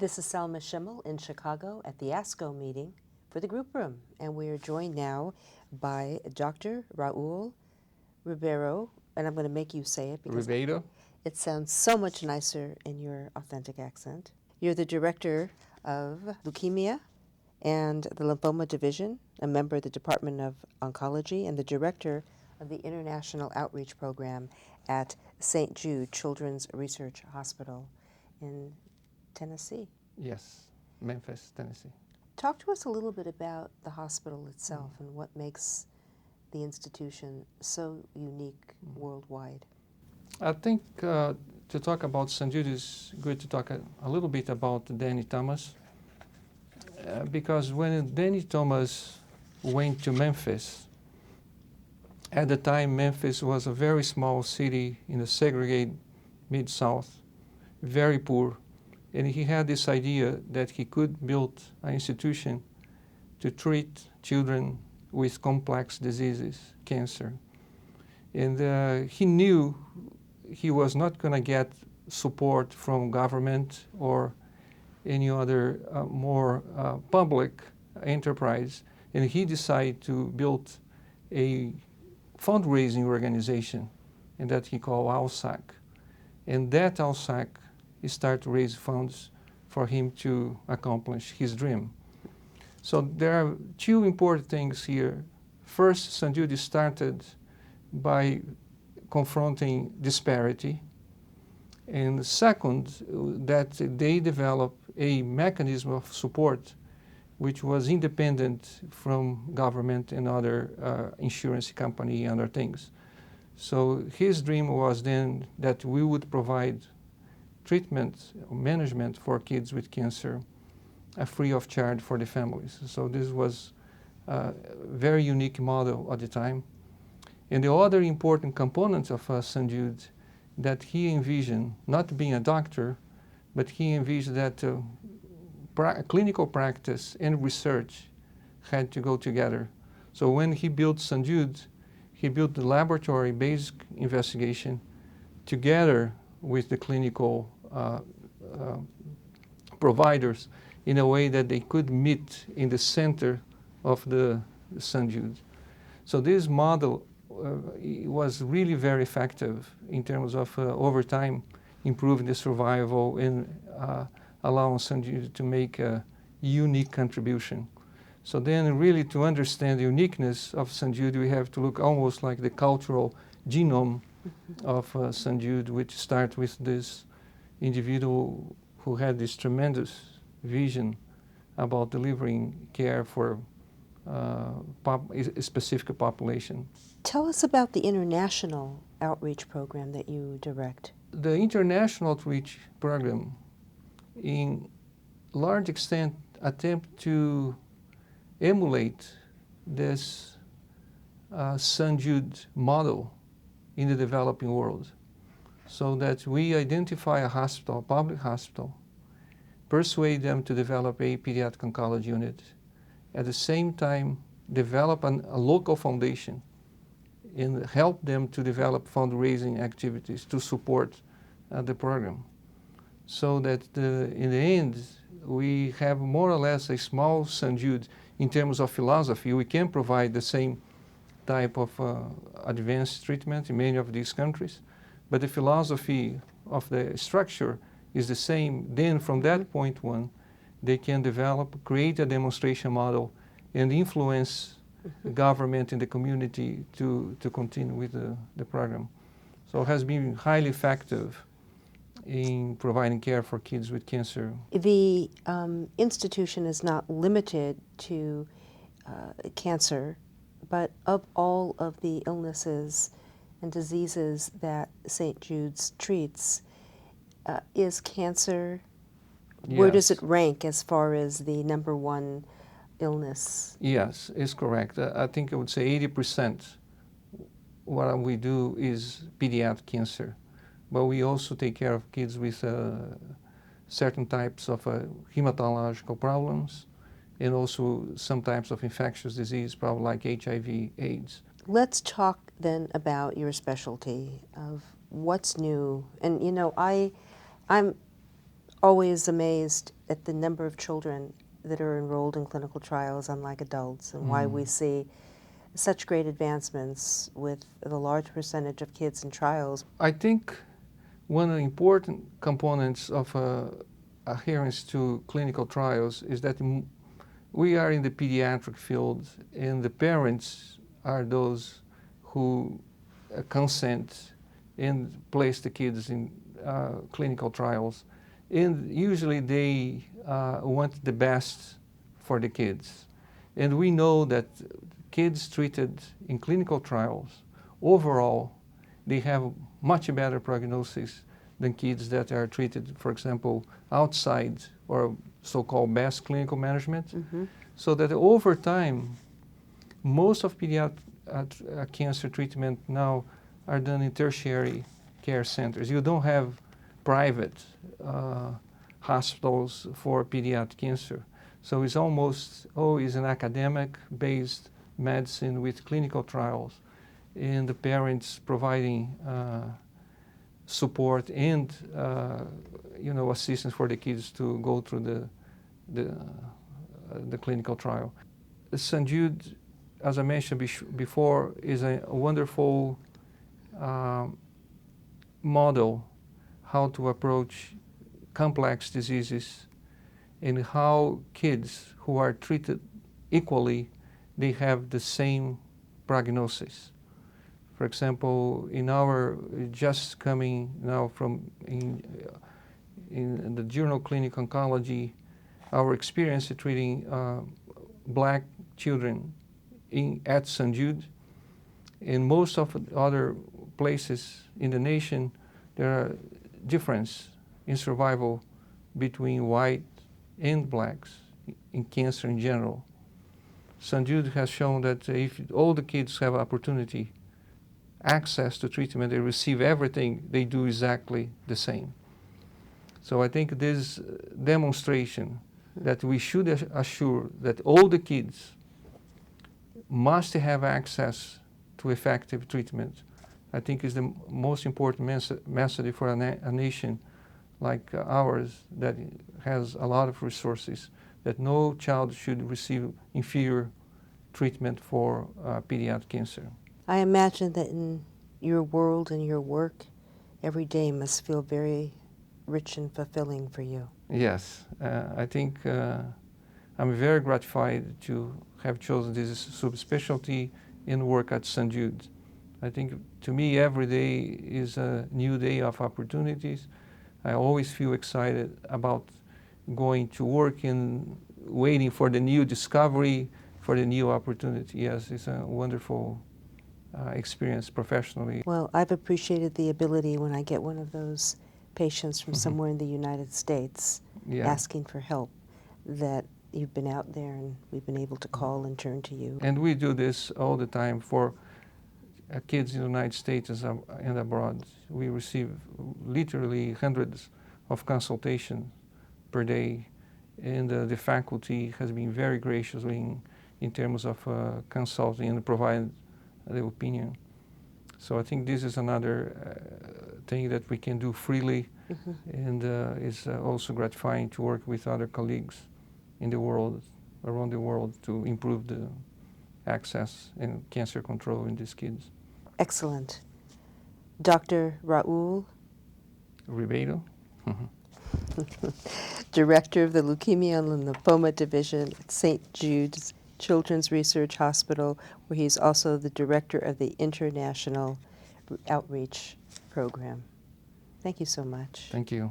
This is Selma Schimmel in Chicago at the ASCO meeting for the group room, and we are joined now by Dr. Raul Ribeiro, and I'm going to make you say it because Ribeiro. it sounds so much nicer in your authentic accent. You're the director of Leukemia and the Lymphoma Division, a member of the Department of Oncology, and the director of the International Outreach Program at St Jude Children's Research Hospital in Tennessee. Yes, Memphis, Tennessee. Talk to us a little bit about the hospital itself and what makes the institution so unique worldwide. I think to talk about St Jude is good to talk a little bit about Danny Thomas. Because when Danny Thomas went to Memphis, at the time Memphis was a very small city in the segregated Mid-South, very poor. And he had this idea that he could build an institution to treat children with complex diseases, cancer. And he knew he was not going to get support from government or any other more public enterprise. And he decided to build a fundraising organization, and that he called ALSAC. And that ALSAC start to raise funds for him to accomplish his dream. So there are two important things here. First, St. Jude started by confronting disparity. And second, that they developed a mechanism of support which was independent from government and other insurance company and other things. So his dream was then that we would provide treatment, management for kids with cancer, free of charge for the families. So this was a very unique model at the time. And the other important component of St. Jude that he envisioned, not being a doctor, but he envisioned that clinical practice and research had to go together. So when he built St. Jude, he built the laboratory-based investigation together with the clinical providers in a way that they could meet in the center of the St. Jude. So this model was really very effective in terms of over time improving the survival and allowing St. Jude to make a unique contribution. So then really to understand the uniqueness of St. Jude, we have to look almost like the cultural genome of St. Jude, which starts with this individual who had this tremendous vision about delivering care for a specific population. Tell us about the international outreach program that you direct. The international outreach program, in large extent, attempt to emulate this St. Jude model in the developing world, so that we identify a hospital, a public hospital, persuade them to develop a pediatric oncology unit, at the same time develop a local foundation and help them to develop fundraising activities to support the program. So that in the end, we have more or less a small St. Jude in terms of philosophy. We can provide the same type of advanced treatment in many of these countries, but the philosophy of the structure is the same. Then from that point on, they can develop, create a demonstration model and influence the government and the community to continue with the program. So it has been highly effective in providing care for kids with cancer. The institution is not limited to cancer, but of all of the illnesses and diseases that St. Jude's treats, is cancer, where does it rank as far as the number one illness? Yes, it's correct. I think I would say 80% what we do is pediatric cancer, but we also take care of kids with certain types of hematological problems and also some types of infectious disease, probably like HIV, AIDS. Let's talk then about your specialty of what's new. And you know, I'm always amazed at the number of children that are enrolled in clinical trials, unlike adults, and why we see such great advancements with the large percentage of kids in trials. I think one of the important components of adherence to clinical trials is that we are in the pediatric field, and the parents are those who consent and place the kids in clinical trials. And usually they want the best for the kids. And we know that kids treated in clinical trials, overall, they have much better prognosis than kids that are treated, for example, outside or so-called best clinical management. So that over time, most of pediatric cancer treatment now are done in tertiary care centers. You don't have private hospitals for pediatric cancer. So it's almost always an academic-based medicine with clinical trials, and the parents providing support and assistance for the kids to go through the clinical trial. St Jude, as I mentioned before, is a wonderful model how to approach complex diseases and how kids who are treated equally, they have the same prognosis. For example, in our just coming now from in the journal Clinical Oncology, our experience in treating black children at St Jude, in most of the other places in the nation, there are difference in survival between white and blacks in cancer in general. St Jude has shown that if all the kids have opportunity, access to treatment, they receive everything, they do exactly the same. So I think this demonstration that we should assure that all the kids must have access to effective treatment, I think is the most important message for a nation like ours that has a lot of resources, that no child should receive inferior treatment for pediatric cancer. I imagine that in your world and your work, every day must feel very rich and fulfilling for you. Yes, I think I'm very gratified to have chosen this subspecialty in work at St Jude. I think to me every day is a new day of opportunities. I always feel excited about going to work and waiting for the new discovery, for the new opportunity. Yes, it's a wonderful experience professionally. Well, I've appreciated the ability when I get one of those patients from somewhere in the United States asking for help, that you've been out there and we've been able to call and turn to you. And we do this all the time for kids in the United States and abroad. We receive literally hundreds of consultations per day, and the faculty has been very gracious in terms of consulting and providing the opinion. So I think this is another thing that we can do freely, and it's also gratifying to work with other colleagues in the world, around the world, to improve the access and cancer control in these kids. Excellent. Dr. Raul Ribeiro. Director of the Leukemia and Lymphoma Division at St Jude's Children's Research Hospital, where he's also the director of the International Outreach Program. Thank you so much. Thank you.